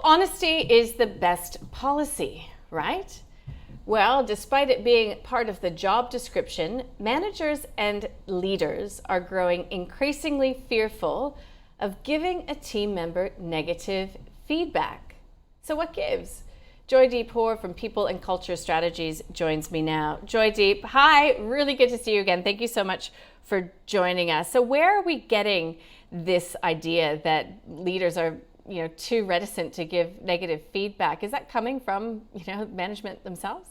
Honesty is the best policy, right? Well, despite it being part of the job description, managers and leaders are growing increasingly fearful of giving a team member negative feedback. So what gives? Joydeep Kaur from People and Culture Strategies joins me now. Joydeep, hi, really good to see you again. Thank you so much for joining us. So where are we getting this idea that leaders are too reticent to give negative feedback? Is that coming from management themselves?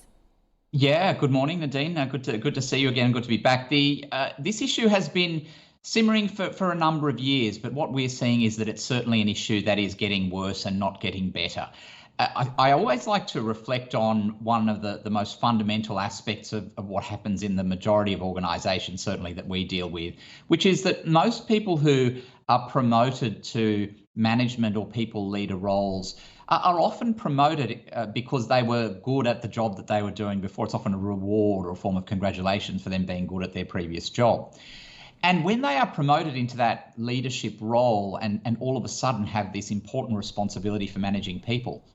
Yeah, good morning, Nadine. Good to see you again. Good to be back. This issue has been simmering for a number of years, but what we're seeing is that it's certainly an issue that is getting worse and not getting better. I always like to reflect on one of the most fundamental aspects of what happens in the majority of organisations, certainly that we deal with, which is that most people who are promoted to management or people leader roles are often promoted because they were good at the job that they were doing before. It's often a reward or a form of congratulations for them being good at their previous job. And when they are promoted into that leadership role and all of a sudden have this important responsibility for managing people,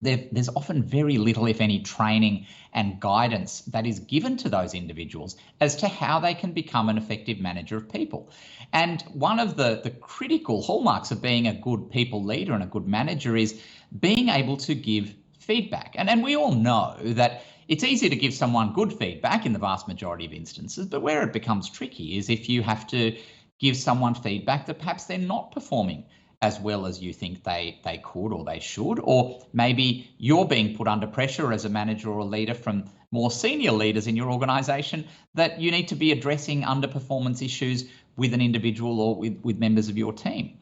there's often very little, if any, training and guidance that is given to those individuals as to how they can become an effective manager of people. And one of the critical hallmarks of being a good people leader and a good manager is being able to give feedback. And we all know that it's easy to give someone good feedback in the vast majority of instances, but where it becomes tricky is if you have to give someone feedback that perhaps they're not performing as well as you think they could or they should, or maybe you're being put under pressure as a manager or a leader from more senior leaders in your organisation that you need to be addressing underperformance issues with an individual or with members of your team.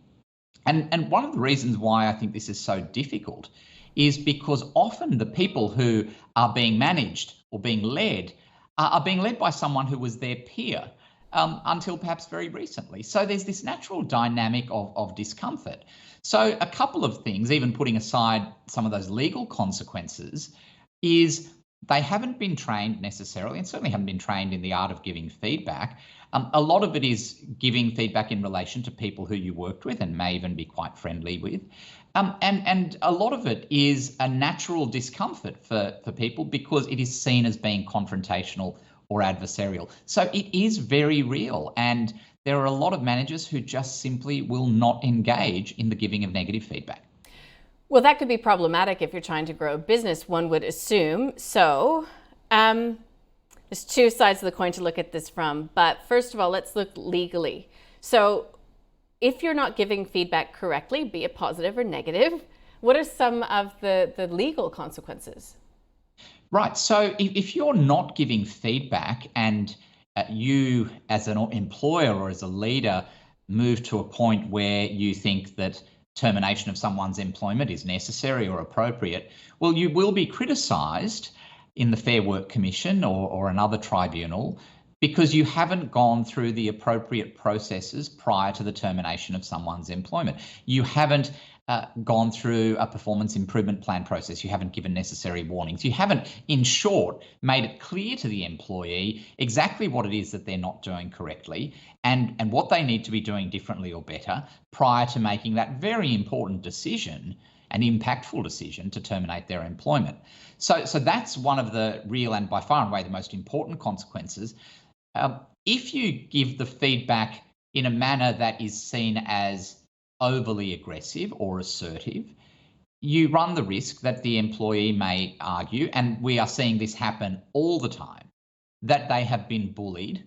And one of the reasons why I think this is so difficult is because often the people who are being managed or being led are being led by someone who was their peer. Until perhaps very recently. So there's this natural dynamic of discomfort. So a couple of things, even putting aside some of those legal consequences, is they haven't been trained necessarily, and certainly haven't been trained in the art of giving feedback. A lot of it is giving feedback in relation to people who you worked with and may even be quite friendly with. And a lot of it is a natural discomfort for people because it is seen as being confrontational or adversarial. So it is very real. And there are a lot of managers who just simply will not engage in the giving of negative feedback. Well, that could be problematic if you're trying to grow a business, one would assume. So there's two sides of the coin to look at this from. But first of all, let's look legally. So if you're not giving feedback correctly, be it positive or negative, what are some of the legal consequences? Right. So if you're not giving feedback and you as an employer or as a leader move to a point where you think that termination of someone's employment is necessary or appropriate, well, you will be criticised in the Fair Work Commission or another tribunal because you haven't gone through the appropriate processes prior to the termination of someone's employment. You haven't gone through a performance improvement plan process. You haven't given necessary warnings. You haven't, in short, made it clear to the employee exactly what it is that they're not doing correctly and what they need to be doing differently or better prior to making that very important decision, an impactful decision to terminate their employment. So that's one of the real and by far and away the most important consequences. If you give the feedback in a manner that is seen as overly aggressive or assertive, you run the risk that the employee may argue, and we are seeing this happen all the time, that they have been bullied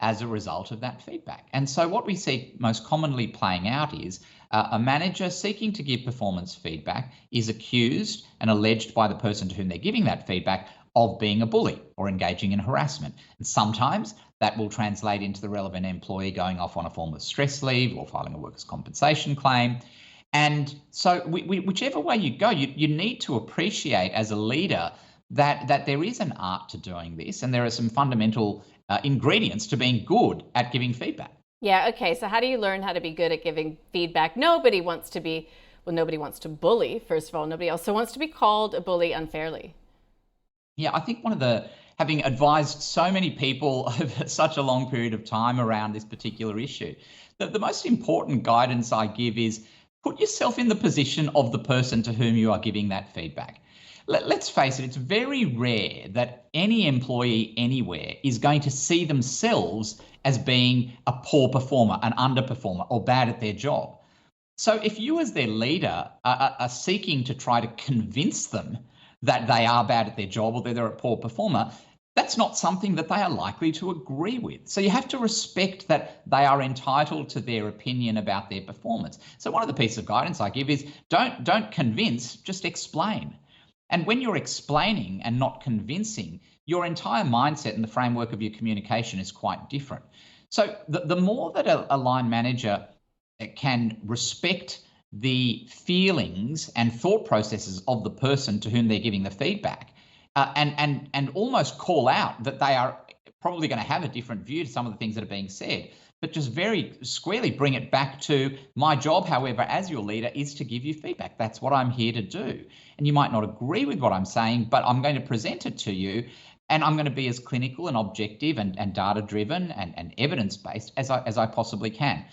as a result of that feedback. And so what we see most commonly playing out is a manager seeking to give performance feedback is accused and alleged by the person to whom they're giving that feedback of being a bully or engaging in harassment. And sometimes that will translate into the relevant employee going off on a form of stress leave or filing a workers' compensation claim. And so whichever way you go, you need to appreciate as a leader that there is an art to doing this and there are some fundamental ingredients to being good at giving feedback. Yeah, okay. So how do you learn how to be good at giving feedback? Nobody wants to bully, first of all. Nobody also wants to be called a bully unfairly. Yeah, I think having advised so many people over such a long period of time around this particular issue, the most important guidance I give is Put yourself in the position of the person to whom you are giving that feedback. Let's face it, it's very rare that any employee anywhere is going to see themselves as being a poor performer, an underperformer, or bad at their job. So if you as their leader are seeking to try to convince them that they are bad at their job or that they're a poor performer, that's not something that they are likely to agree with. So you have to respect that they are entitled to their opinion about their performance. So one of the pieces of guidance I give is don't convince, just explain. And when you're explaining and not convincing, your entire mindset and the framework of your communication is quite different. So the more that a line manager can respect the feelings and thought processes of the person to whom they're giving the feedback, and almost call out that they are probably going to have a different view to some of the things that are being said, but just very squarely bring it back to my job, however, as your leader, is to give you feedback. That's what I'm here to do. And you might not agree with what I'm saying, but I'm going to present it to you, and I'm going to be as clinical and objective and data-driven and evidence-based as I possibly can.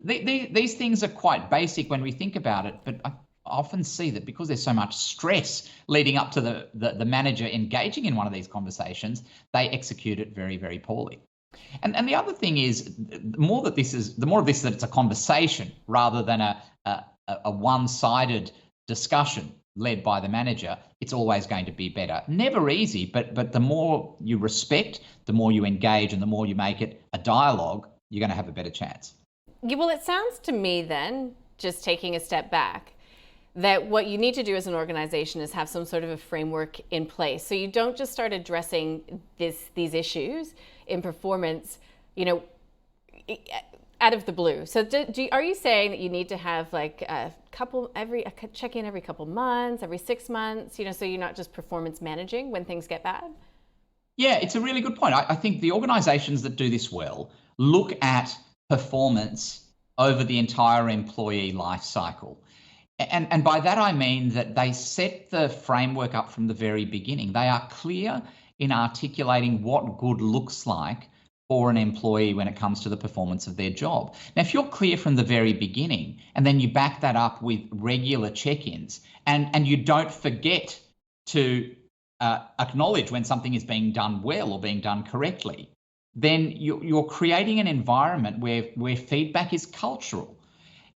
These things are quite basic when we think about it, but I often see that because there's so much stress leading up to the manager engaging in one of these conversations, they execute it very, very poorly. And the other thing is, the more of this that it's a conversation rather than a one-sided discussion led by the manager, it's always going to be better. Never easy, but the more you respect, the more you engage, and the more you make it a dialogue, you're going to have a better chance. Yeah, well, it sounds to me then, just taking a step back, that what you need to do as an organization is have some sort of a framework in place. So you don't just start addressing these issues in performance, out of the blue. So are you saying that you need to have like check in every couple months, every 6 months, so you're not just performance managing when things get bad? Yeah, it's a really good point. I think the organizations that do this well look at performance over the entire employee life cycle. And by that, I mean that they set the framework up from the very beginning. They are clear in articulating what good looks like for an employee when it comes to the performance of their job. Now, if you're clear from the very beginning, and then you back that up with regular check-ins, and you don't forget to acknowledge when something is being done well or being done correctly, then you're creating an environment where feedback is cultural.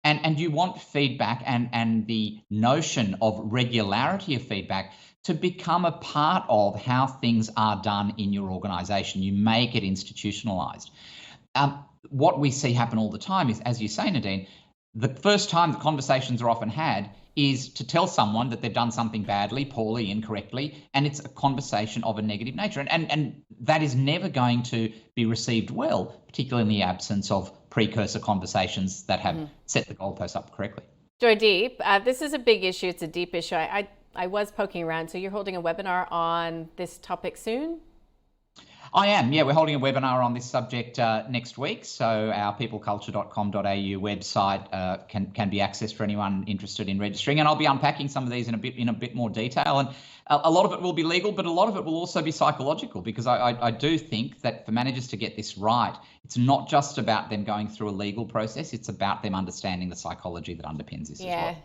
And you want feedback and the notion of regularity of feedback to become a part of how things are done in your organization. You make it institutionalized. What we see happen all the time is, as you say, Nadine, the first time the conversations are often had is to tell someone that they've done something badly, poorly, incorrectly, and it's a conversation of a negative nature. And that is never going to be received well, particularly in the absence of precursor conversations that have set the goalposts up correctly. Joydeep, this is a big issue. It's a deep issue. I was poking around. So you're holding a webinar on this topic soon? I am, yeah. We're holding a webinar on this subject next week. So our peopleculture.com.au website can be accessed for anyone interested in registering. And I'll be unpacking some of these in a bit more detail. And a lot of it will be legal, but a lot of it will also be psychological, because I do think that for managers to get this right, it's not just about them going through a legal process. It's about them understanding the psychology that underpins this as well.